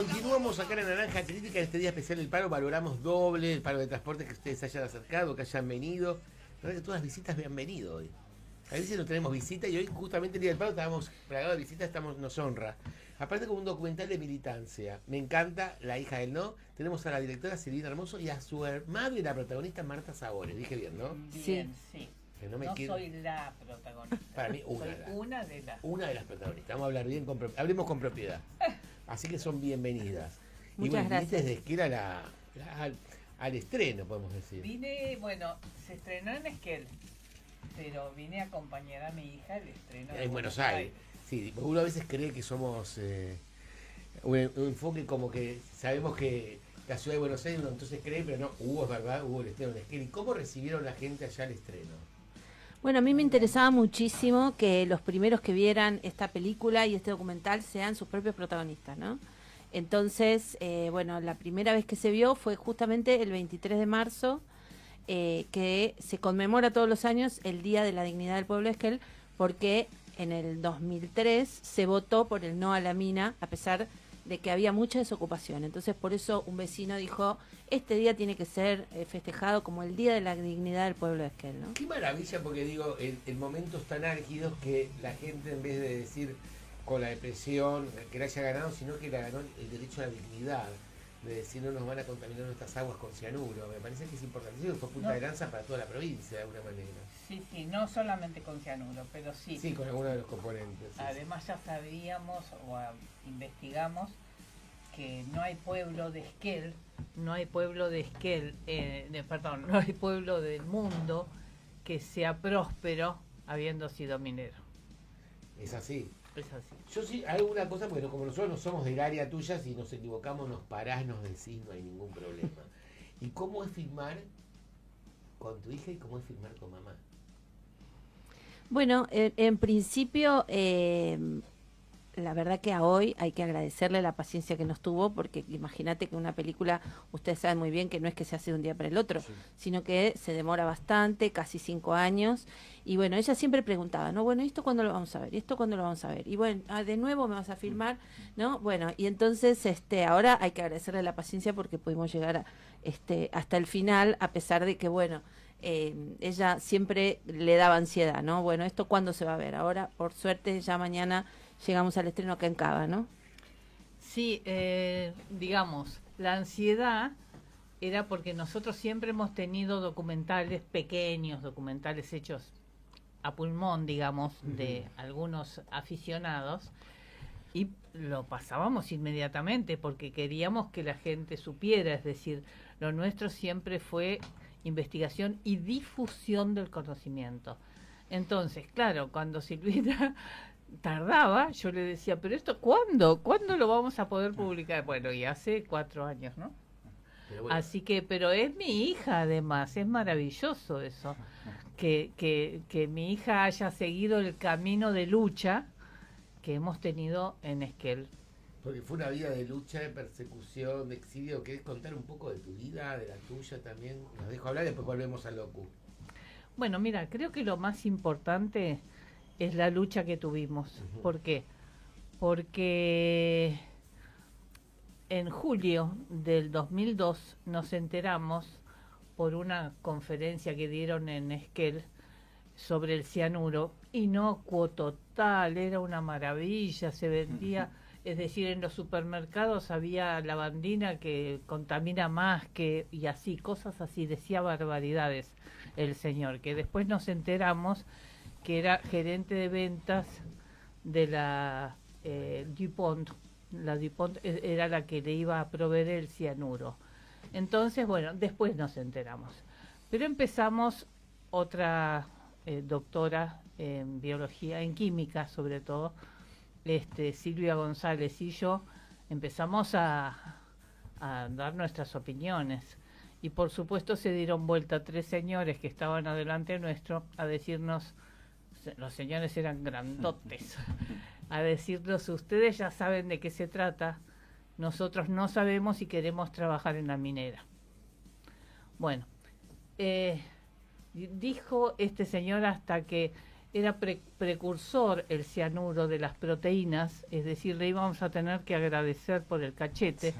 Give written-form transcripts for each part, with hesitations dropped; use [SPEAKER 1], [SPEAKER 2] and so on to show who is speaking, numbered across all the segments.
[SPEAKER 1] Continuamos acá en Naranja Crítica en este día especial del paro. Valoramos doble el paro de transporte, que ustedes hayan acercado, que hayan venido. La verdad que todas las visitas me han venido hoy. A veces no tenemos visita y hoy justamente el día del paro estábamos plagados de visitas, nos honra. Aparte con un documental de militancia. Me encanta La hija del no. Tenemos a la directora Silvina Hermoso y a su madre, la protagonista Marta Sabores. Dije bien, ¿no?
[SPEAKER 2] Bien, sí.
[SPEAKER 1] No,
[SPEAKER 2] soy la protagonista.
[SPEAKER 1] Para mí, una de las protagonistas. Vamos a hablar bien, hablemos con propiedad. Así que son bienvenidas.
[SPEAKER 3] Muchas gracias.
[SPEAKER 1] Desde Esquel al estreno, podemos decir.
[SPEAKER 2] Vine, se estrenó en Esquel, pero vine a acompañar a mi hija al estreno
[SPEAKER 1] En Buenos Aires. Sí, uno a veces cree que somos un enfoque como que sabemos que la ciudad de Buenos Aires, uno entonces cree, pero no, es verdad, hubo el estreno en Esquel. ¿Y cómo recibieron la gente allá el estreno?
[SPEAKER 3] Bueno, a mí me interesaba muchísimo que los primeros que vieran esta película y este documental sean sus propios protagonistas, ¿no? Entonces, la primera vez que se vio fue justamente el 23 de marzo, que se conmemora todos los años el Día de la Dignidad del Pueblo de Esquel, porque en el 2003 se votó por el no a la mina, a pesar de que había mucha desocupación. Entonces, por eso un vecino dijo, este día tiene que ser festejado como el Día de la Dignidad del Pueblo de Esquel, ¿no?
[SPEAKER 1] Qué maravilla, porque digo, en momentos tan álgidos que la gente, en vez de decir con la depresión que la haya ganado, sino que la ganó el derecho a la dignidad, de decir no nos van a contaminar nuestras aguas con cianuro. Me parece que es importantísimo, fue punta de lanza para toda la provincia de alguna manera.
[SPEAKER 2] Sí, no solamente con cianuro, pero sí.
[SPEAKER 1] Sí, con alguno de los componentes. Sí,
[SPEAKER 2] además ya sabíamos investigamos que no hay pueblo de Esquel, no hay pueblo del mundo que sea próspero habiendo sido minero.
[SPEAKER 1] Es así.
[SPEAKER 2] Es así.
[SPEAKER 1] Yo sí, hay una cosa, porque como nosotros no somos del área tuya, si nos equivocamos nos parás, nos decís, no hay ningún problema. ¿Y cómo es filmar con tu hija y cómo es filmar con mamá?
[SPEAKER 3] Bueno, en principio, la verdad que a hoy hay que agradecerle la paciencia que nos tuvo, porque imagínate que una película, ustedes saben muy bien que no es que se hace de un día para el otro, sí, sino que se demora bastante, casi 5 años, y bueno, ella siempre preguntaba, ¿no? Bueno, ¿esto cuándo lo vamos a ver? ¿Y esto cuándo lo vamos a ver? Y bueno, de nuevo me vas a filmar, ¿no? Bueno, y entonces ahora hay que agradecerle la paciencia porque pudimos llegar hasta el final, a pesar de que, bueno, ella siempre le daba ansiedad, ¿no? Bueno, ¿esto cuándo se va a ver? Ahora, por suerte, ya mañana llegamos al estreno acá en Cava, ¿no?
[SPEAKER 2] Sí, digamos, la ansiedad era porque nosotros siempre hemos tenido documentales pequeños, documentales hechos a pulmón, digamos, de algunos aficionados, y lo pasábamos inmediatamente porque queríamos que la gente supiera, es decir, lo nuestro siempre fue investigación y difusión del conocimiento. Entonces, claro, cuando Silvina tardaba, yo le decía, pero esto, ¿cuándo lo vamos a poder publicar? Bueno, y hace 4 años, ¿no? Bueno. Así que, pero es mi hija además, es maravilloso eso, que mi hija haya seguido el camino de lucha que hemos tenido en Esquel.
[SPEAKER 1] Porque fue una vida de lucha, de persecución, de exilio. ¿Querés contar un poco de tu vida, de la tuya también? Nos dejo hablar y después volvemos al docu.
[SPEAKER 2] Bueno, mira, creo que lo más importante es la lucha que tuvimos. ¿Por qué? Porque en julio del 2002 nos enteramos por una conferencia que dieron en Esquel sobre el cianuro, inocuo total, era una maravilla, se vendía, es decir, en los supermercados había lavandina que contamina más que, y así, cosas así, decía barbaridades el señor, que después nos enteramos que era gerente de ventas de la DuPont. La DuPont era la que le iba a proveer el cianuro. Entonces, bueno, después nos enteramos. Pero empezamos otra doctora en biología, en química sobre todo, Silvia González y yo, empezamos a dar nuestras opiniones. Y por supuesto se dieron vuelta 3 señores que estaban adelante nuestro a decirnos, los señores eran grandotes, a decirnos, ustedes ya saben de qué se trata, nosotros no sabemos y queremos trabajar en la minera. Bueno, dijo este señor hasta que era precursor el cianuro de las proteínas, es decir, le íbamos a tener que agradecer por el cachete.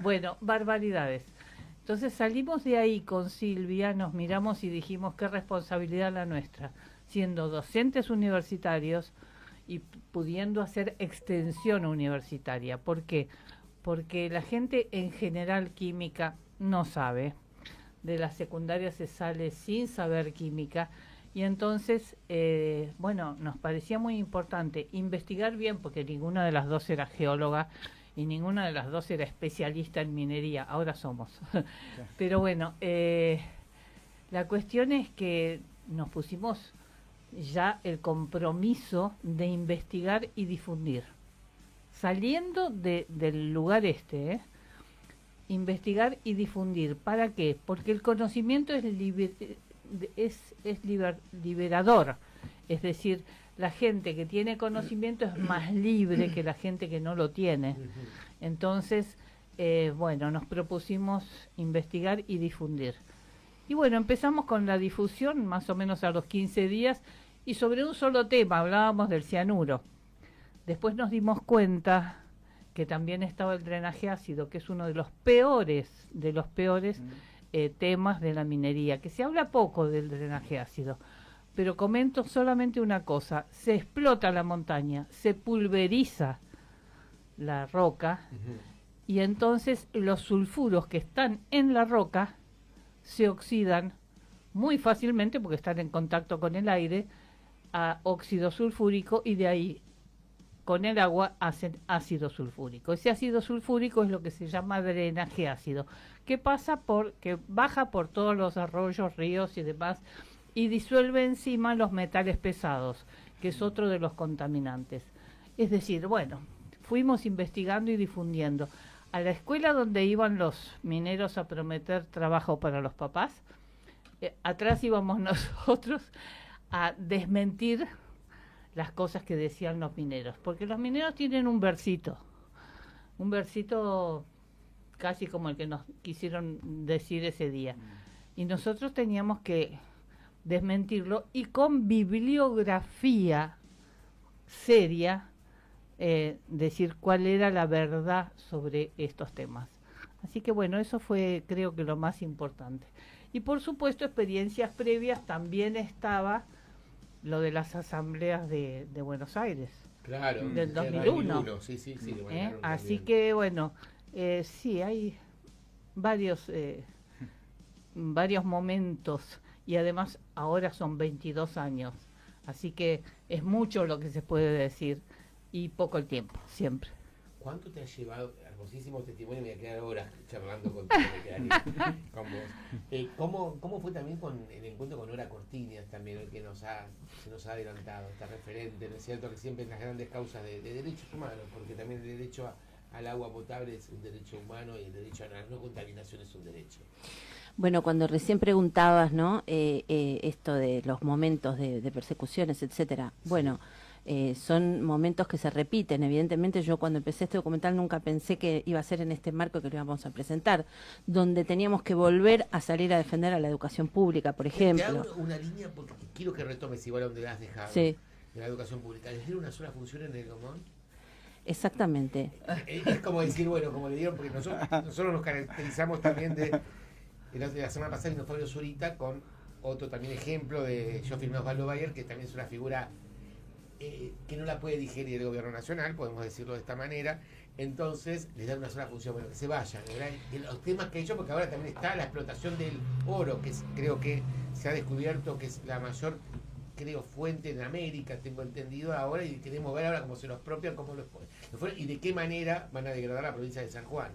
[SPEAKER 2] Bueno, barbaridades. Entonces salimos de ahí con Silvia, nos miramos y dijimos qué responsabilidad la nuestra, siendo docentes universitarios y pudiendo hacer extensión universitaria. ¿Por qué? Porque la gente en general química no sabe. De la secundaria se sale sin saber química. Y entonces, bueno, nos parecía muy importante investigar bien, porque ninguna de las dos era geóloga y ninguna de las dos era especialista en minería, ahora somos. Pero bueno, la cuestión es que nos pusimos ya el compromiso de investigar y difundir. Saliendo del lugar investigar y difundir. ¿Para qué? Porque el conocimiento es liberador, es decir, la gente que tiene conocimiento es más libre que la gente que no lo tiene. Entonces, bueno, nos propusimos investigar y difundir. Y bueno, empezamos con la difusión más o menos a los 15 días y sobre un solo tema, hablábamos del cianuro. Después nos dimos cuenta que también estaba el drenaje ácido, que es uno de los peores temas de la minería, que se habla poco del drenaje ácido. Pero comento solamente una cosa: se explota la montaña, se pulveriza la roca, y entonces los sulfuros que están en la roca se oxidan muy fácilmente porque están en contacto con el aire a óxido sulfúrico, y de ahí con el agua hacen ácido sulfúrico. Ese ácido sulfúrico es lo que se llama drenaje ácido, que baja por todos los arroyos, ríos y demás, y disuelve encima los metales pesados, que es otro de los contaminantes. Es decir, bueno, fuimos investigando y difundiendo. A la escuela donde iban los mineros a prometer trabajo para los papás, atrás íbamos nosotros a desmentir las cosas que decían los mineros, porque los mineros tienen un versito casi como el que nos quisieron decir ese día, y nosotros teníamos que desmentirlo y con bibliografía seria decir cuál era la verdad sobre estos temas. Así que bueno, eso fue, creo que, lo más importante. Y por supuesto, experiencias previas, también estaba lo de las asambleas de Buenos Aires.
[SPEAKER 1] Claro,
[SPEAKER 2] del 2001.
[SPEAKER 1] Sí,
[SPEAKER 2] Así que bueno, sí, hay varios momentos, y además ahora son 22 años. Así que es mucho lo que se puede decir y poco el tiempo, siempre.
[SPEAKER 1] ¿Cuánto te ha llevado? Hermosísimo testimonio, me voy a quedar horas charlando contigo, me quedaría con vos. ¿Cómo fue también con el encuentro con Nora Cortiñas, también el que se nos ha adelantado, esta referente? ¿No es cierto que siempre en las grandes causas de derechos humanos, porque también el derecho al agua potable es un derecho humano y el derecho a la no contaminación es un derecho?
[SPEAKER 3] Bueno, cuando recién preguntabas, ¿no? Esto de los momentos de persecuciones, etcétera. Sí. Bueno, son momentos que se repiten. Evidentemente, yo cuando empecé este documental nunca pensé que iba a ser en este marco que lo íbamos a presentar, donde teníamos que volver a salir a defender a la educación pública, por ejemplo.
[SPEAKER 1] Te hago una línea porque quiero que retomes igual donde la has dejado.
[SPEAKER 3] Sí.
[SPEAKER 1] De la educación pública. ¿Les dieron una sola función en el Gomón?
[SPEAKER 3] Exactamente.
[SPEAKER 1] Es como decir, bueno, como le dieron, porque nosotros nos caracterizamos también de la semana pasada, y nos fue Zurita con otro también ejemplo de Yo filmé a Osvaldo Bayer, que también es una figura que no la puede digerir el gobierno nacional, podemos decirlo de esta manera. Entonces les dan una sola función, bueno, que se vayan, ¿verdad? Y los temas que he hecho, porque ahora también está la explotación del oro, que creo que se ha descubierto que es la mayor, creo, fuente en América, tengo entendido ahora, y queremos ver ahora cómo se los apropian, cómo lo fueron, y de qué manera van a degradar la provincia de San Juan.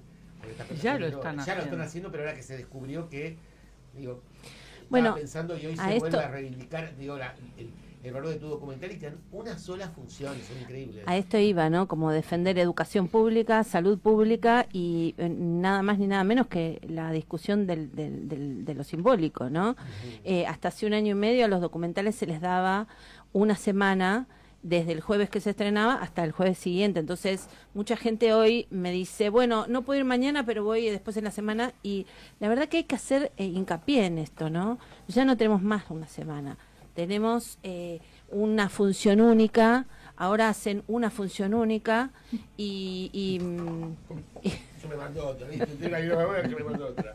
[SPEAKER 2] Ya lo están
[SPEAKER 1] haciendo, pero ahora que se descubrió que, digo,
[SPEAKER 3] bueno,
[SPEAKER 1] pensando, y hoy se vuelve a reivindicar, digo, el valor de tu documental, y te dan una sola función, son increíbles.
[SPEAKER 3] A esto iba, ¿no? Como defender educación pública, salud pública y nada más ni nada menos que la discusión de lo simbólico, ¿no? Hasta hace un año y medio a los documentales se les daba una semana desde el jueves que se estrenaba hasta el jueves siguiente. Entonces, mucha gente hoy me dice, bueno, no puedo ir mañana, pero voy después en la semana. Y la verdad que hay que hacer hincapié en esto, ¿no? Ya no tenemos más una semana. tenemos una función única, ahora hacen una función única
[SPEAKER 1] Yo me mandó otra, ¿viste? Tengo una idea ahora que me mandó otra.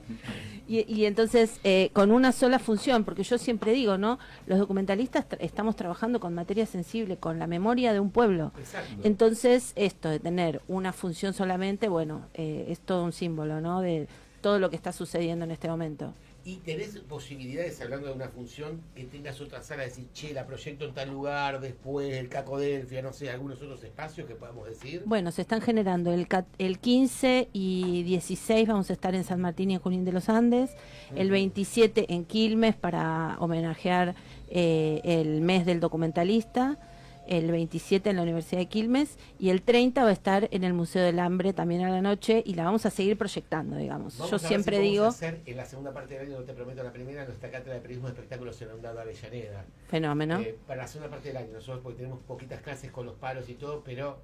[SPEAKER 3] y entonces con una sola función, porque yo siempre digo, ¿no? Los documentalistas estamos trabajando con materia sensible, con la memoria de un pueblo.
[SPEAKER 1] Exacto.
[SPEAKER 3] Entonces esto de tener una función solamente, bueno, es todo un símbolo, ¿no? De todo lo que está sucediendo en este momento.
[SPEAKER 1] ¿Y tenés posibilidades, hablando de una función, que tengas otra sala, decir, che, la proyecto en tal lugar, después el Cacodelfia, no sé, algunos otros espacios que podamos decir?
[SPEAKER 3] Bueno, se están generando el 15 y 16 vamos a estar en San Martín y en Junín de los Andes, el 27 en Quilmes para homenajear el mes del documentalista, el 27 en la Universidad de Quilmes y el 30 va a estar en el Museo del Hambre también a la noche y la vamos a seguir proyectando, digamos.
[SPEAKER 1] Vamos
[SPEAKER 3] Yo
[SPEAKER 1] a ver
[SPEAKER 3] siempre
[SPEAKER 1] si
[SPEAKER 3] digo...
[SPEAKER 1] vamos a hacer en la segunda parte del año, no te prometo la primera, nuestra cátedra de periodismo de espectáculos en la UNDAD Avellaneda.
[SPEAKER 3] Fenómeno.
[SPEAKER 1] Para la segunda parte del año, nosotros porque tenemos poquitas clases con los paros y todo, pero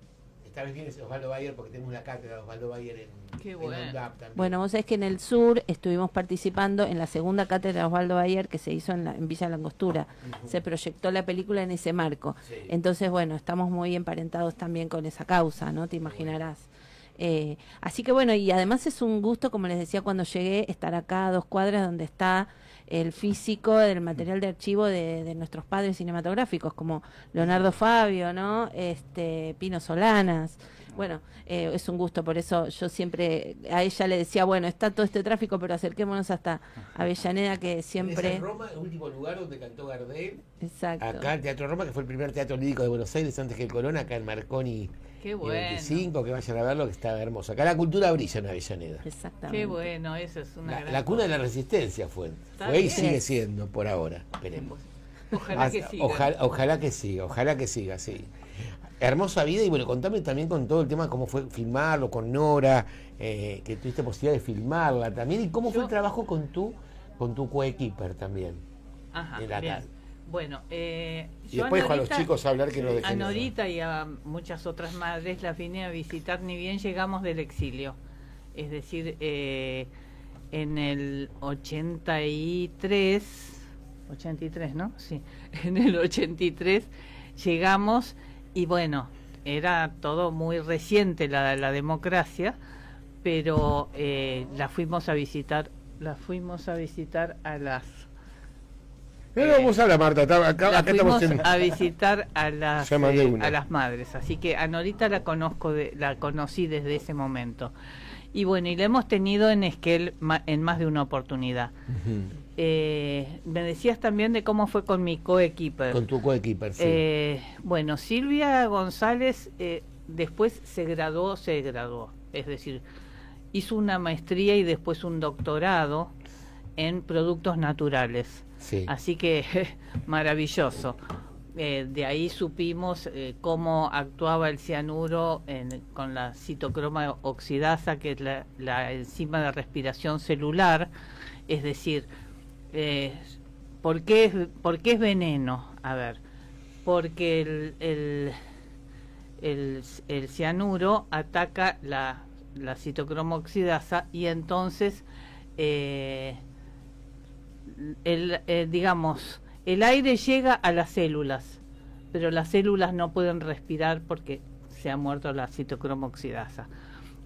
[SPEAKER 1] esta vez viene Osvaldo Bayer porque tenemos la cátedra de Osvaldo Bayer en la UNDAD también.
[SPEAKER 3] Bueno, vos sabés que en el sur estuvimos participando en la segunda cátedra de Osvaldo Bayer que se hizo en Villa Langostura. Se proyectó la película en ese marco.
[SPEAKER 1] Sí.
[SPEAKER 3] Entonces, bueno, estamos muy emparentados también con esa causa, ¿no? Te imaginarás. Así que bueno, y además es un gusto, como les decía cuando llegué, estar acá a 2 cuadras donde está el físico del material de archivo de nuestros padres cinematográficos, como Leonardo Fabio, ¿no? Pino Solanas. Bueno, es un gusto, por eso yo siempre a ella le decía, bueno, está todo este tráfico, pero acerquémonos hasta Avellaneda, que siempre...
[SPEAKER 1] En Roma, el último lugar donde cantó Gardel.
[SPEAKER 3] Exacto.
[SPEAKER 1] Acá el Teatro Roma, que fue el primer teatro lírico de Buenos Aires antes que el Colón, acá en Marconi.
[SPEAKER 2] Qué bueno.
[SPEAKER 1] 25, que vayan a verlo, que está hermoso. Acá la cultura brilla en Avellaneda.
[SPEAKER 3] Exactamente.
[SPEAKER 2] Qué bueno, eso es una gran
[SPEAKER 1] La cuna de
[SPEAKER 2] cosa.
[SPEAKER 1] la resistencia fue.
[SPEAKER 2] Está
[SPEAKER 1] Fue y
[SPEAKER 2] bien.
[SPEAKER 1] sigue siendo, por ahora. Esperemos.
[SPEAKER 2] Ojalá que siga.
[SPEAKER 1] Ojalá que siga, sí. Hermosa vida, y bueno, contame también con todo el tema, cómo fue filmarlo, con Nora, que tuviste posibilidad de filmarla también, y cómo fue el trabajo con tu coequiper también.
[SPEAKER 2] Ajá,
[SPEAKER 1] en la
[SPEAKER 2] bien.
[SPEAKER 1] tarde.
[SPEAKER 2] Bueno,
[SPEAKER 1] Y
[SPEAKER 2] yo
[SPEAKER 1] después dejo a los
[SPEAKER 2] Norita-
[SPEAKER 1] chicos hablar que no dejen
[SPEAKER 2] a
[SPEAKER 1] nada.
[SPEAKER 2] Norita y a muchas otras madres las vine a visitar ni bien llegamos del exilio. Es decir, en el 83, ¿no? Sí, en el 83 llegamos y bueno, era todo muy reciente la democracia, pero la fuimos a visitar a las...
[SPEAKER 1] Pero vamos a la Marta, acá
[SPEAKER 2] La
[SPEAKER 1] estamos
[SPEAKER 2] fuimos
[SPEAKER 1] en...
[SPEAKER 2] a visitar a las,
[SPEAKER 1] Ya mandé una.
[SPEAKER 2] a las madres, así que a Norita la conocí desde ese momento. Y bueno, y la hemos tenido en Esquel en más de una oportunidad. Me decías también de cómo fue con mi coequiper.
[SPEAKER 1] Con tu coequiper, sí.
[SPEAKER 2] Bueno, Silvia González después se graduó, es decir, hizo una maestría y después un doctorado en productos naturales.
[SPEAKER 1] Sí.
[SPEAKER 2] Así que maravilloso. De ahí supimos cómo actuaba el cianuro con la citocroma oxidasa, que es la enzima de respiración celular. Es decir, ¿por qué es veneno? A ver, porque el cianuro ataca la citocroma oxidasa y entonces digamos, el aire llega a las células, pero las células no pueden respirar porque se ha muerto la citocroma oxidasa.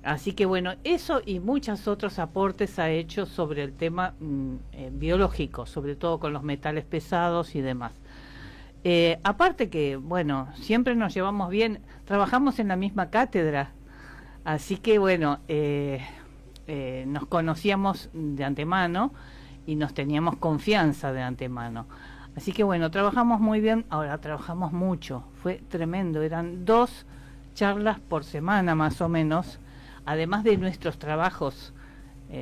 [SPEAKER 2] Así que bueno, eso y muchos otros aportes ha hecho sobre el tema biológico, sobre todo con los metales pesados y demás. Aparte que, bueno, siempre nos llevamos bien, trabajamos en la misma cátedra, así que bueno, nos conocíamos de antemano y nos teníamos confianza de antemano. Así que bueno, trabajamos muy bien, ahora trabajamos mucho, fue tremendo, eran 2 charlas por semana más o menos, además de nuestros trabajos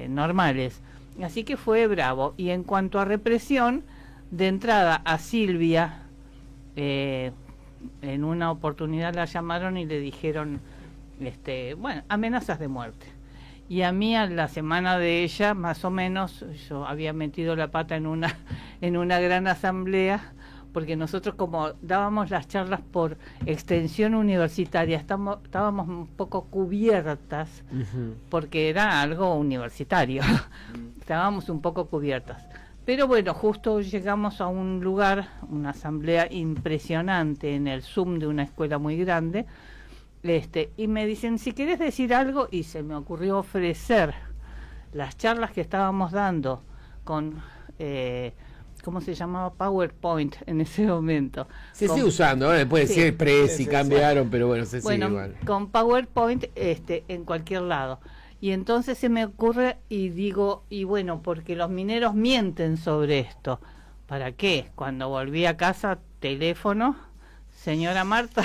[SPEAKER 2] normales. Así que fue bravo. Y en cuanto a represión, de entrada a Silvia, en una oportunidad la llamaron y le dijeron, bueno, amenazas de muerte. Y a mí, a la semana de ella, más o menos, yo había metido la pata en una gran asamblea, porque nosotros, como dábamos las charlas por extensión universitaria, estábamos un poco cubiertas, porque era algo universitario. Estábamos un poco cubiertas. Pero bueno, justo llegamos a un lugar, una asamblea impresionante en el Zoom de una escuela muy grande, y me dicen, si querés decir algo, y se me ocurrió ofrecer las charlas que estábamos dando con, ¿cómo se llamaba? PowerPoint en ese momento.
[SPEAKER 1] Se sigue usando, ahora puede
[SPEAKER 2] Sí.
[SPEAKER 1] decir Prezi, cambiaron, pero bueno, se sigue
[SPEAKER 2] Bueno,
[SPEAKER 1] igual.
[SPEAKER 2] con PowerPoint en cualquier lado. Y entonces se me ocurre y digo, y bueno, porque los mineros mienten sobre esto. ¿Para qué? Cuando volví a casa, teléfono, señora Marta,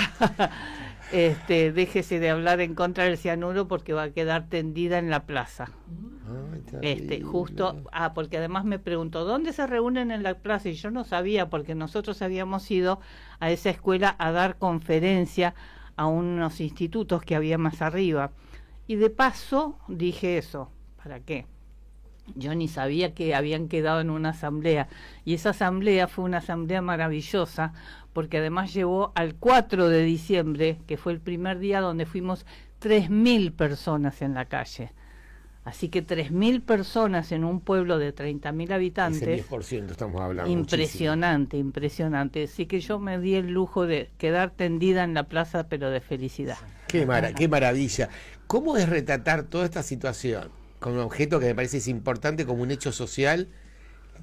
[SPEAKER 2] déjese de hablar en contra del cianuro porque va a quedar tendida en la plaza. Justo, porque además me preguntó, ¿dónde se reúnen en la plaza? Y yo no sabía, porque nosotros habíamos ido a esa escuela a dar conferencia a unos institutos que había más arriba. Y de paso dije eso, ¿para qué? Yo ni sabía que habían quedado en una asamblea. Y esa asamblea fue una asamblea maravillosa, porque además llevó al 4 de diciembre, que fue el primer día donde fuimos 3.000 personas en la calle. Así que 3.000 personas en un pueblo de 30.000 habitantes.
[SPEAKER 1] Es el 10% estamos hablando.
[SPEAKER 2] Impresionante, muchísimo. Impresionante. Así que yo me di el lujo de quedar tendida en la plaza, pero de felicidad.
[SPEAKER 1] Qué maravilla. ¿Cómo es retratar toda esta situación con un objeto que me parece es importante como un hecho social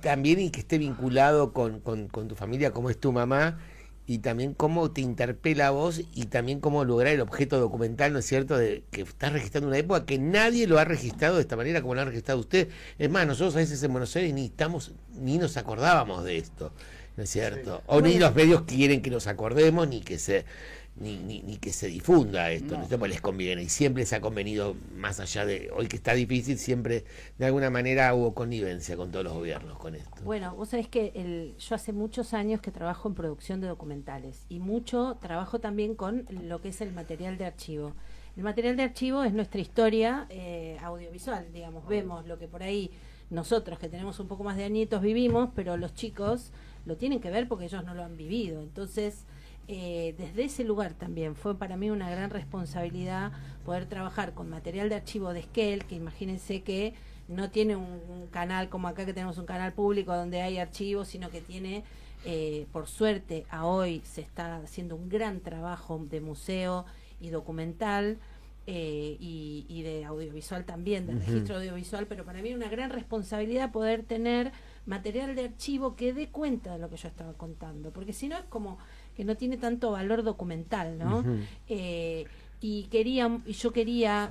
[SPEAKER 1] también y que esté vinculado con tu familia, como es tu mamá, y también cómo te interpela a vos y también cómo lograr el objeto documental, ¿no es cierto?, de que estás registrando una época que nadie lo ha registrado de esta manera como lo han registrado usted. Es más, nosotros a veces en Buenos Aires ni nos acordábamos de esto, ¿no es cierto? Sí. O ni los medios quieren que nos acordemos ni que se difunda esto, no. Pues les conviene, y siempre se ha convenido, más allá de hoy que está difícil, siempre de alguna manera hubo connivencia con todos los gobiernos con esto.
[SPEAKER 3] Bueno, vos sabés que yo hace muchos años que trabajo en producción de documentales y mucho trabajo también con lo que es el material de archivo. El material de archivo es nuestra historia audiovisual, digamos, vemos lo que por ahí nosotros que tenemos un poco más de añitos vivimos, pero los chicos lo tienen que ver porque ellos no lo han vivido, entonces desde ese lugar también fue para mí una gran responsabilidad poder trabajar con material de archivo de Esquel, que imagínense que no tiene un canal como acá que tenemos un canal público donde hay archivos, sino que tiene, por suerte, a hoy se está haciendo un gran trabajo de museo y documental y de audiovisual también, del registro audiovisual, pero para mí una gran responsabilidad poder tener material de archivo que dé cuenta de lo que yo estaba contando, porque si no es como que no tiene tanto valor documental, ¿no? Y yo quería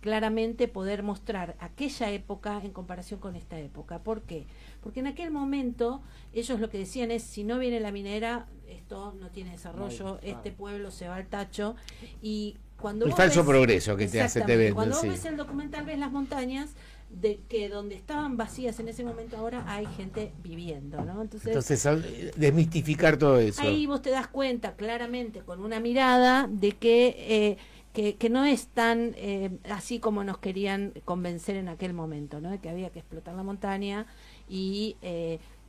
[SPEAKER 3] claramente poder mostrar aquella época en comparación con esta época. ¿Por qué? Porque en aquel momento ellos lo que decían es, si no viene la minera, esto no tiene desarrollo, este pueblo se va al tacho. Y cuando
[SPEAKER 1] el falso progreso que te hace te venden.
[SPEAKER 3] Cuando vos ves el documental, ves las montañas de que donde estaban vacías en ese momento, ahora hay gente viviendo, ¿no? Entonces
[SPEAKER 1] desmistificar todo eso.
[SPEAKER 3] Ahí vos te das cuenta claramente con una mirada de que no es tan así como nos querían convencer en aquel momento, ¿no? De que había que explotar la montaña y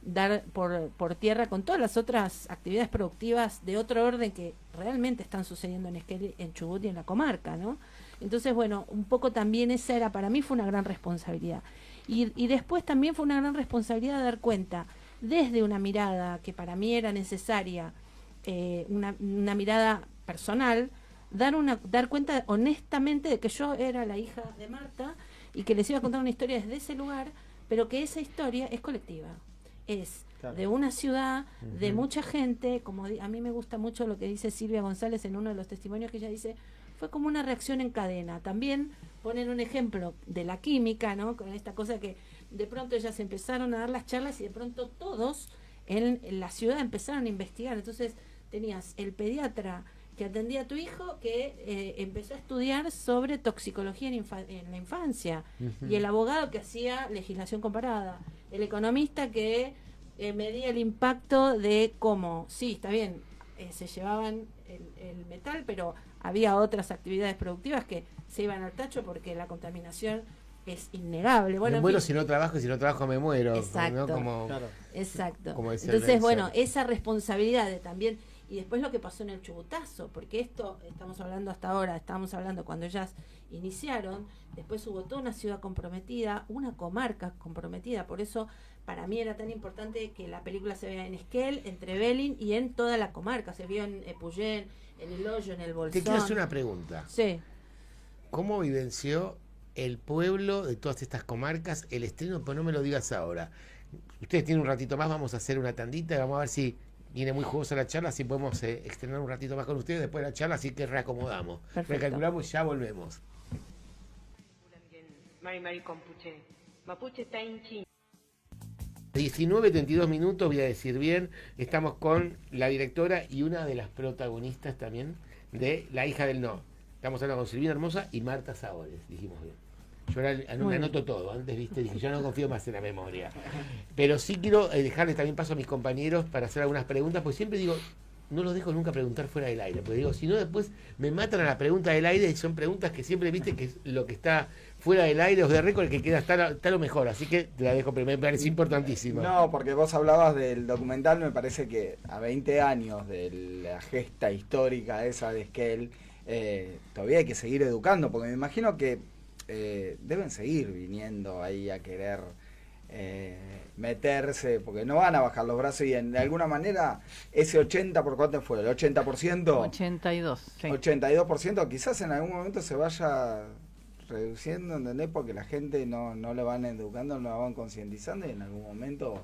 [SPEAKER 3] dar por tierra con todas las otras actividades productivas de otro orden que realmente están sucediendo en Esquel, en Chubut y en la comarca, ¿no? Entonces, bueno, un poco también esa era, para mí fue una gran responsabilidad. Y después también fue una gran responsabilidad de dar cuenta, desde una mirada que para mí era necesaria, una mirada personal, dar cuenta honestamente de que yo era la hija de Marta y que les iba a contar una historia desde ese lugar, pero que esa historia es colectiva. Es de una ciudad, de mucha gente, como a mí me gusta mucho lo que dice Silvia González en uno de los testimonios que ella dice, fue como una reacción en cadena. También ponen un ejemplo de la química, ¿no? Con esta cosa que de pronto ellas empezaron a dar las charlas y de pronto todos en la ciudad empezaron a investigar. Entonces tenías el pediatra que atendía a tu hijo que empezó a estudiar sobre toxicología en la infancia, y el abogado que hacía legislación comparada, el economista que medía el impacto de cómo, sí, está bien, se llevaban el metal, pero había otras actividades productivas que se iban al tacho porque la contaminación es innegable. Bueno,
[SPEAKER 1] me muero si no trabajo, y si no trabajo me muero.
[SPEAKER 3] Exacto.
[SPEAKER 1] ¿No?
[SPEAKER 3] Exacto.
[SPEAKER 1] Como
[SPEAKER 3] entonces, bueno, esa responsabilidad de también, y después lo que pasó en el Chubutazo, porque esto estamos hablando hasta ahora, estábamos hablando cuando ellas iniciaron, después hubo toda una ciudad comprometida, una comarca comprometida, por eso para mí era tan importante que la película se vea en Esquel, en Trevelin y en toda la comarca, se vio en Epuyén, en El Hoyo, en El Bolsón.
[SPEAKER 1] Te quiero hacer una pregunta.
[SPEAKER 3] Sí.
[SPEAKER 1] ¿Cómo vivenció el pueblo de todas estas comarcas el estreno? Pero no me lo digas ahora. Ustedes tienen un ratito más, vamos a hacer una tandita, vamos a ver si viene muy jugosa la charla, si podemos extender un ratito más con ustedes después de la charla, así que reacomodamos.
[SPEAKER 3] Perfecto.
[SPEAKER 1] Recalculamos y ya volvemos.
[SPEAKER 4] Mari Mari Compuche. Mapuche está en China.
[SPEAKER 1] 19:32 minutos, voy a decir bien, estamos con la directora y una de las protagonistas también de La hija del no. Estamos hablando con Silvina Hermosa y Marta Sabores, dijimos bien. Yo ahora anoto todo, antes viste, dije, yo no confío más en la memoria. Pero sí quiero dejarle también paso a mis compañeros para hacer algunas preguntas, porque siempre digo, no los dejo nunca preguntar fuera del aire, porque digo, si no después me matan a la pregunta del aire y son preguntas que siempre viste que es lo que está fuera del aire o de récord, el que queda está lo mejor, así que te la dejo, pero me parece importantísimo.
[SPEAKER 5] No, porque vos hablabas del documental, me parece que a 20 años de la gesta histórica esa de Esquel, todavía hay que seguir educando, porque me imagino que deben seguir viniendo ahí a querer meterse, porque no van a bajar los brazos y de alguna manera ese 80, ¿por cuánto fue? ¿El 80%?
[SPEAKER 2] 82, sí.
[SPEAKER 5] 82% quizás en algún momento se vaya reduciendo, ¿entendés? Porque la gente no le van educando, no la van concientizando y en algún momento...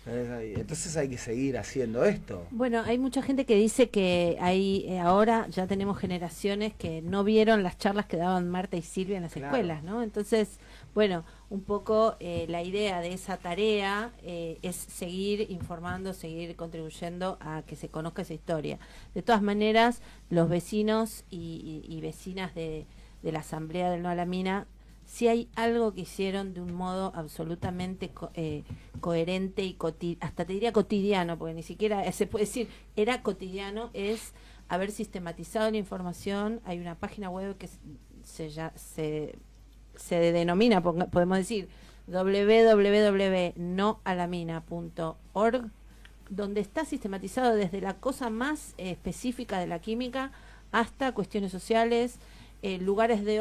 [SPEAKER 5] Entonces hay que seguir haciendo esto.
[SPEAKER 3] Bueno, hay mucha gente que dice que hay ahora ya tenemos generaciones que no vieron las charlas que daban Marta y Silvia en las escuelas, ¿no? Entonces, bueno, un poco la idea de esa tarea es seguir informando, seguir contribuyendo a que se conozca esa historia. De todas maneras, los vecinos y vecinas de la Asamblea del No a la Mina, si hay algo que hicieron de un modo absolutamente coherente y hasta te diría cotidiano, porque ni siquiera se puede decir, era cotidiano, es haber sistematizado la información. Hay una página web que se denomina, podemos decir, www.noalamina.org, donde está sistematizado desde la cosa más específica de la química hasta cuestiones sociales, lugares de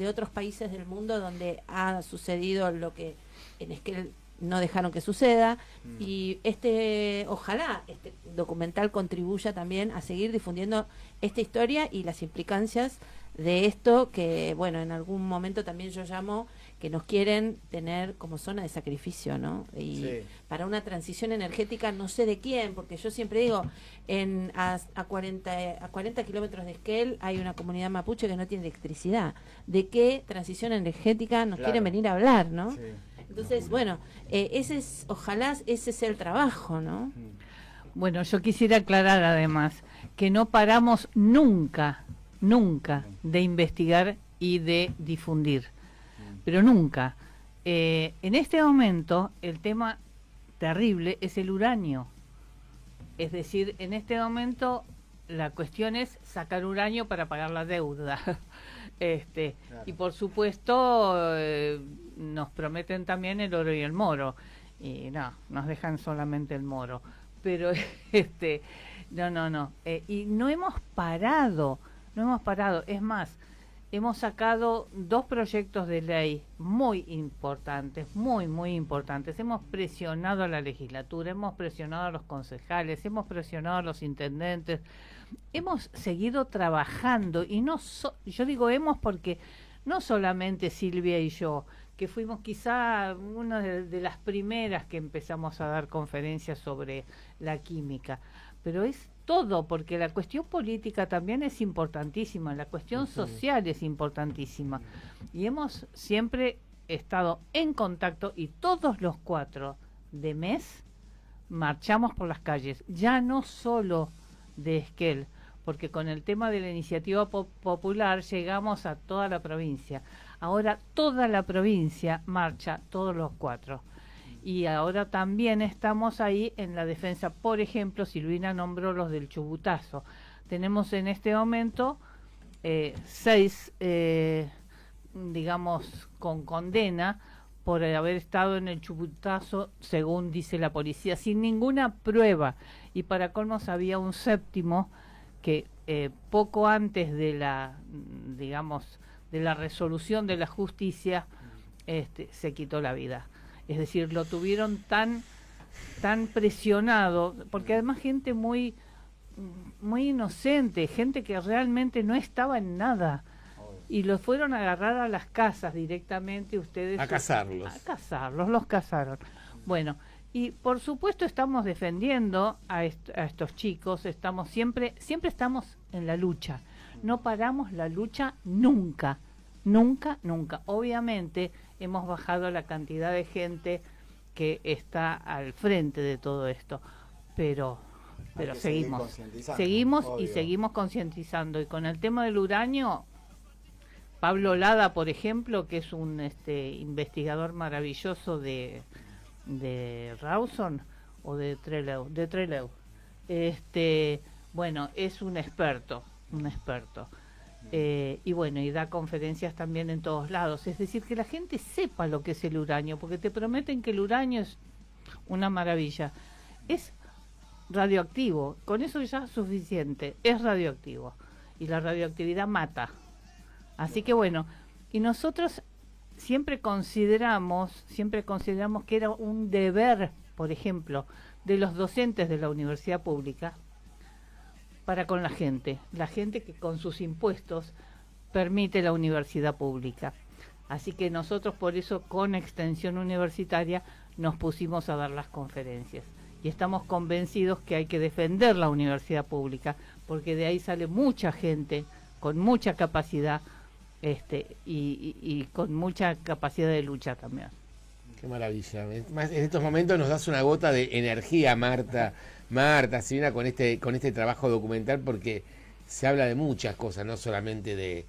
[SPEAKER 3] otros países del mundo donde ha sucedido lo que en Esquel no dejaron que suceda, y ojalá este documental contribuya también a seguir difundiendo esta historia y las implicancias de esto que, bueno, en algún momento también yo llamo que nos quieren tener como zona de sacrificio, ¿no? Y sí, para una transición energética, no sé de quién, porque yo siempre digo, a 40 kilómetros de Esquel hay una comunidad mapuche que no tiene electricidad. ¿De qué transición energética nos quieren venir a hablar, no? Sí. Entonces, bueno, ojalá ese sea el trabajo, ¿no?
[SPEAKER 2] Bueno, yo quisiera aclarar además que no paramos nunca de investigar y de difundir, pero nunca. En este momento el tema terrible es el uranio, es decir, en este momento la cuestión es sacar uranio para pagar la deuda. Claro. Y por supuesto nos prometen también el oro y el moro, y no, nos dejan solamente el moro, pero no, y no hemos parado, es más, hemos sacado 2 proyectos de ley muy importantes, muy importantes. Hemos presionado a la legislatura, hemos presionado a los concejales, hemos presionado a los intendentes, hemos seguido trabajando, y yo digo hemos porque no solamente Silvia y yo, que fuimos quizá una de las primeras que empezamos a dar conferencias sobre la química, pero es todo, porque la cuestión política también es importantísima, la cuestión social es importantísima, y hemos siempre estado en contacto, y todos los 4 de mes marchamos por las calles, ya no solo de Esquel, porque con el tema de la iniciativa popular llegamos a toda la provincia. Ahora toda la provincia marcha todos los 4. Y ahora también estamos ahí en la defensa. Por ejemplo, Silvina nombró los del Chubutazo. Tenemos en este momento 6, digamos, con condena por haber estado en el Chubutazo, según dice la policía, sin ninguna prueba. Y para colmos había un séptimo que poco antes de la, digamos, de la resolución de la justicia, se quitó la vida. Es decir, lo tuvieron tan presionado, porque además gente muy inocente, gente que realmente no estaba en nada. Y los fueron a agarrar a las casas directamente, ustedes...
[SPEAKER 1] A cazarlos.
[SPEAKER 2] Los cazaron. Bueno, y por supuesto estamos defendiendo a estos chicos, siempre estamos en la lucha. No paramos la lucha nunca. Obviamente hemos bajado la cantidad de gente que está al frente de todo esto, pero seguimos y seguimos concientizando. Y con el tema del uranio, Pablo Lada, por ejemplo, que es un investigador maravilloso de Rawson o de Trelew, bueno, es un experto. Y bueno, y da conferencias también en todos lados. Es decir, que la gente sepa lo que es el uranio, porque te prometen que el uranio es una maravilla. Es radioactivo, con eso ya es suficiente, es radioactivo. Y la radioactividad mata. Así que bueno, y nosotros siempre consideramos que era un deber, por ejemplo, de los docentes de la universidad pública, para con la gente que con sus impuestos permite la universidad pública. Así que nosotros por eso con Extensión Universitaria nos pusimos a dar las conferencias y estamos convencidos que hay que defender la universidad pública, porque de ahí sale mucha gente con mucha capacidad y con mucha capacidad de lucha también.
[SPEAKER 1] Qué maravilla. En estos momentos nos das una gota de energía, Marta, Silvina, con este trabajo documental, porque se habla de muchas cosas, no solamente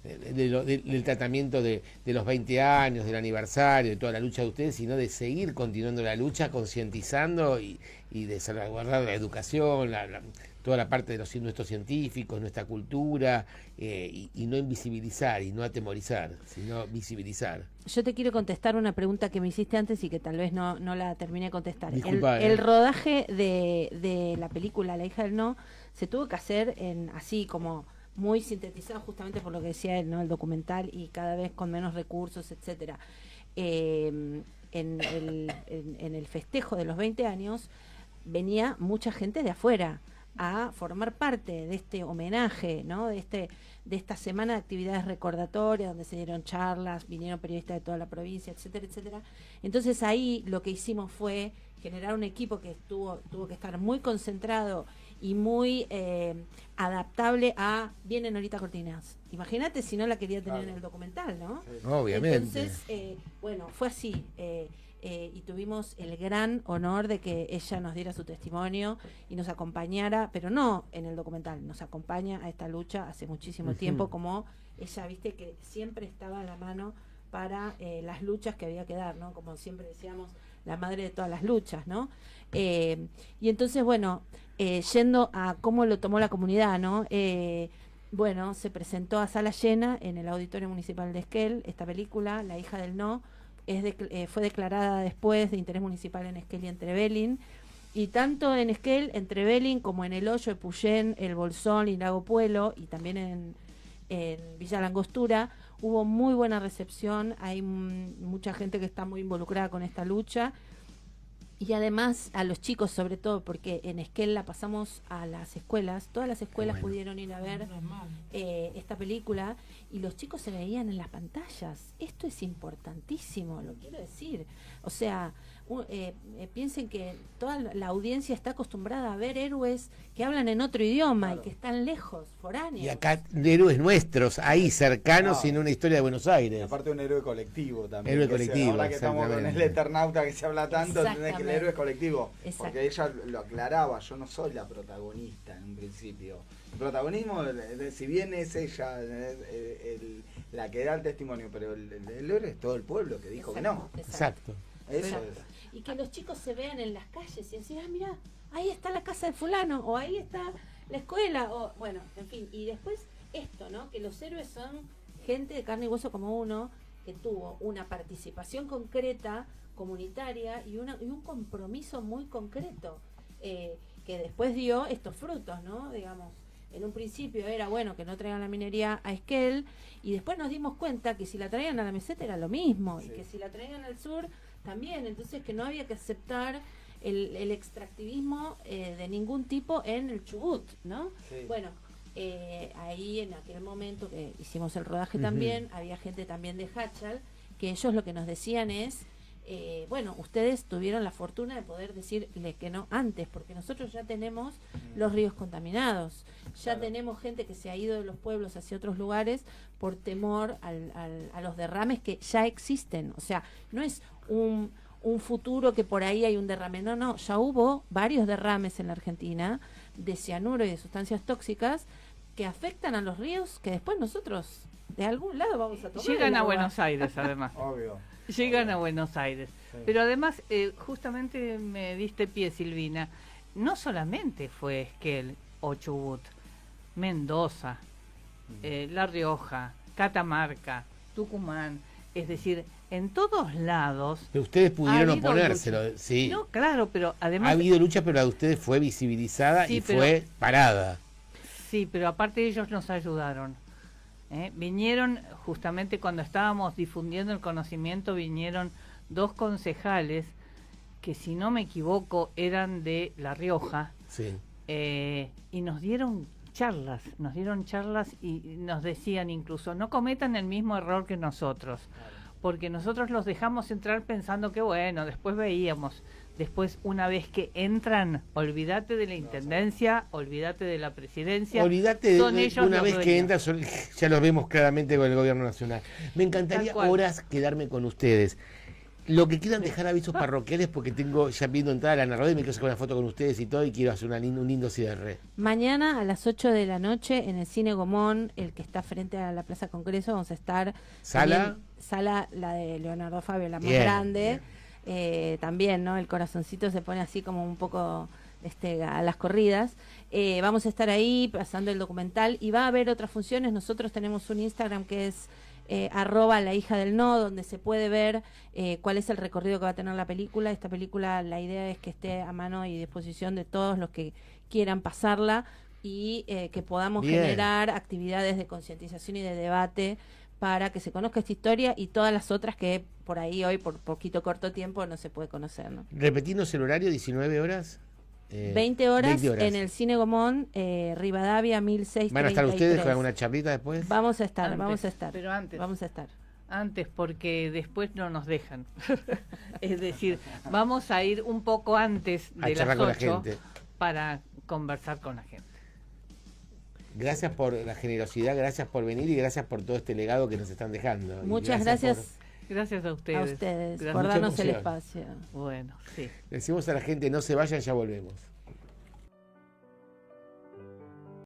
[SPEAKER 1] del tratamiento de los 20 años, del aniversario, de toda la lucha de ustedes, sino de seguir continuando la lucha, concientizando y de salvaguardar la educación, toda la parte de nuestros científicos, nuestra cultura, y no invisibilizar y no atemorizar, sino visibilizar.
[SPEAKER 3] Yo te quiero contestar una pregunta que me hiciste antes y que tal vez no la terminé de contestar.
[SPEAKER 1] Disculpa,
[SPEAKER 3] el rodaje de la película La hija del no se tuvo que hacer así como muy sintetizado, justamente por lo que decía él, ¿no? El documental, y cada vez con menos recursos, etcétera. En el festejo de los 20 años venía mucha gente de afuera a formar parte de este homenaje, ¿no? De esta semana de actividades recordatorias donde se dieron charlas, vinieron periodistas de toda la provincia, etcétera, etcétera. Entonces ahí lo que hicimos fue generar un equipo que tuvo que estar muy concentrado y muy adaptable a vienen ahorita cortinas. Imagínate si no la quería tener en el documental, ¿no?
[SPEAKER 1] Obviamente.
[SPEAKER 3] Entonces, bueno, fue así. Y tuvimos el gran honor de que ella nos diera su testimonio y nos acompañara, pero no en el documental, nos acompaña a esta lucha hace muchísimo tiempo, como ella, viste, que siempre estaba a la mano para las luchas que había que dar, ¿no? Como siempre decíamos, la madre de todas las luchas, ¿no? Y entonces, bueno, yendo a cómo lo tomó la comunidad, ¿no? Bueno, se presentó a sala llena en el Auditorio Municipal de Esquel, esta película, La hija del no, fue declarada después de interés municipal en Esquel y Entrevelin, y tanto en Esquel, Entrevelin, como en El Hoyo, Epuyén, El Bolsón y Lago Puelo, y también en Villa Langostura, hubo muy buena recepción. Hay mucha gente que está muy involucrada con esta lucha, y además a los chicos sobre todo, porque en Esquel la pasamos a las escuelas, todas las escuelas pudieron ir a ver esta película, y los chicos se veían en las pantallas. Esto es importantísimo, lo quiero decir. O sea, piensen que toda la audiencia está acostumbrada a ver héroes que hablan en otro idioma, y que están lejos, foráneos.
[SPEAKER 1] Y acá héroes nuestros, ahí cercanos, en una historia de Buenos Aires.
[SPEAKER 5] Y aparte un héroe colectivo también.
[SPEAKER 1] Héroe colectivo,
[SPEAKER 5] ahora que estamos con el Eternauta que se habla tanto, tenés que el héroe es colectivo.
[SPEAKER 3] Exacto.
[SPEAKER 5] Porque ella lo aclaraba, yo no soy la protagonista en un principio. El protagonismo, si bien es ella la que da el testimonio, pero el héroe es todo el pueblo que dijo que no.
[SPEAKER 1] Exacto.
[SPEAKER 5] Eso
[SPEAKER 3] Y que los chicos se vean en las calles y decir, mira, ahí está la casa de fulano, o ahí está la escuela, o bueno, en fin. Y después esto, ¿no? Que los héroes son gente de carne y hueso como uno, que tuvo una participación concreta, comunitaria y un compromiso muy concreto, que después dio estos frutos, ¿no? Digamos, en un principio era bueno que no traigan la minería a Esquel, y después nos dimos cuenta que si la traían a la meseta era lo mismo, y que si la traían al sur también, entonces que no había que aceptar el extractivismo de ningún tipo en el Chubut, ¿no?
[SPEAKER 5] Sí.
[SPEAKER 3] Bueno, ahí en aquel momento que hicimos el rodaje también, había gente también de Hachal, que ellos lo que nos decían es, bueno, ustedes tuvieron la fortuna de poder decirle que no antes, porque nosotros ya tenemos los ríos contaminados, ya tenemos gente que se ha ido de los pueblos hacia otros lugares por temor a los derrames que ya existen. O sea, no es un futuro que por ahí hay un derrame, no, ya hubo varios derrames en la Argentina de cianuro y de sustancias tóxicas que afectan a los ríos, que después nosotros de algún lado vamos a tomar.
[SPEAKER 2] Llegan
[SPEAKER 3] el
[SPEAKER 2] a
[SPEAKER 3] agua.
[SPEAKER 2] Buenos Aires, además.
[SPEAKER 5] Obvio.
[SPEAKER 2] Llegan a Buenos Aires.
[SPEAKER 5] Sí.
[SPEAKER 2] Pero además, justamente me diste pie, Silvina, no solamente fue Esquel o Chubut, Mendoza, La Rioja, Catamarca, Tucumán, es decir, en todos lados.
[SPEAKER 1] Pero ustedes pudieron
[SPEAKER 2] ha habido
[SPEAKER 1] oponérselo,
[SPEAKER 2] lucha.
[SPEAKER 1] sí.
[SPEAKER 2] No, claro, pero
[SPEAKER 1] Ha
[SPEAKER 2] además...
[SPEAKER 1] habido lucha, pero la de ustedes fue visibilizada
[SPEAKER 2] Sí,
[SPEAKER 1] y
[SPEAKER 2] pero-
[SPEAKER 1] fue parada.
[SPEAKER 2] Sí, pero aparte ellos nos ayudaron. Vinieron justamente cuando estábamos difundiendo el conocimiento, vinieron 2 concejales que, si no me equivoco, eran de La Rioja,
[SPEAKER 1] Sí.
[SPEAKER 2] y nos dieron charlas y nos decían incluso, no cometan el mismo error que nosotros, porque nosotros los dejamos entrar pensando que bueno, después veíamos. Después, una vez que entran, olvídate de la intendencia, olvídate de la presidencia.
[SPEAKER 1] Olvídate
[SPEAKER 2] son
[SPEAKER 1] de
[SPEAKER 2] ellos
[SPEAKER 1] una
[SPEAKER 2] los
[SPEAKER 1] vez que
[SPEAKER 2] dueños.
[SPEAKER 1] entras, ya lo vemos claramente con el gobierno nacional. Me encantaría
[SPEAKER 2] Tal cual.
[SPEAKER 1] horas quedarme con ustedes. Lo que quieran dejar avisos parroquiales, porque tengo ya viendo entrar a la narradora y me quiero sacar una foto con ustedes y todo, y quiero hacer un lindo cierre.
[SPEAKER 3] Mañana a las 8 de la noche en el Cine Gomón, el que está frente a la Plaza Congreso, vamos a estar...
[SPEAKER 1] ¿Sala?
[SPEAKER 3] también, sala, la de Leonardo Fabio, la más
[SPEAKER 1] Bien,
[SPEAKER 3] grande. También, ¿no? El corazoncito se pone así como un poco a las corridas. Vamos a estar ahí pasando el documental y va a haber otras funciones. Nosotros tenemos un Instagram que es @lahijadel.no, donde se puede ver cuál es el recorrido que va a tener la película. Esta película, la idea es que esté a mano y disposición de todos los que quieran pasarla y que podamos
[SPEAKER 1] Bien.
[SPEAKER 3] generar actividades de concientización y de debate para que se conozca esta historia y todas las otras que por ahí hoy, por poquito corto tiempo, no se puede conocer, ¿no?
[SPEAKER 1] Repetirnos el horario, 19 horas.
[SPEAKER 3] 20 horas
[SPEAKER 1] 20 horas.
[SPEAKER 3] en el Cine Gomón, Rivadavia 1633.
[SPEAKER 1] ¿Van a estar ustedes con alguna charlita después?
[SPEAKER 3] Vamos a estar,
[SPEAKER 2] Antes,
[SPEAKER 3] vamos a estar.
[SPEAKER 2] pero antes.
[SPEAKER 3] Vamos a estar.
[SPEAKER 2] Antes, porque después no nos dejan. Es decir, vamos a ir un poco antes
[SPEAKER 1] A
[SPEAKER 2] de
[SPEAKER 1] charlar
[SPEAKER 2] las
[SPEAKER 1] con la
[SPEAKER 2] 8
[SPEAKER 1] gente.
[SPEAKER 2] para conversar con la gente.
[SPEAKER 1] Gracias por la generosidad, gracias por venir y gracias por todo este legado que nos están dejando. Y
[SPEAKER 3] Muchas gracias
[SPEAKER 2] Gracias a ustedes.
[SPEAKER 3] a ustedes
[SPEAKER 2] Gracias.
[SPEAKER 3] por
[SPEAKER 1] Mucha
[SPEAKER 3] darnos el
[SPEAKER 1] emoción.
[SPEAKER 3] espacio.
[SPEAKER 2] Bueno, sí.
[SPEAKER 1] Decimos a la gente, no se vayan, ya volvemos.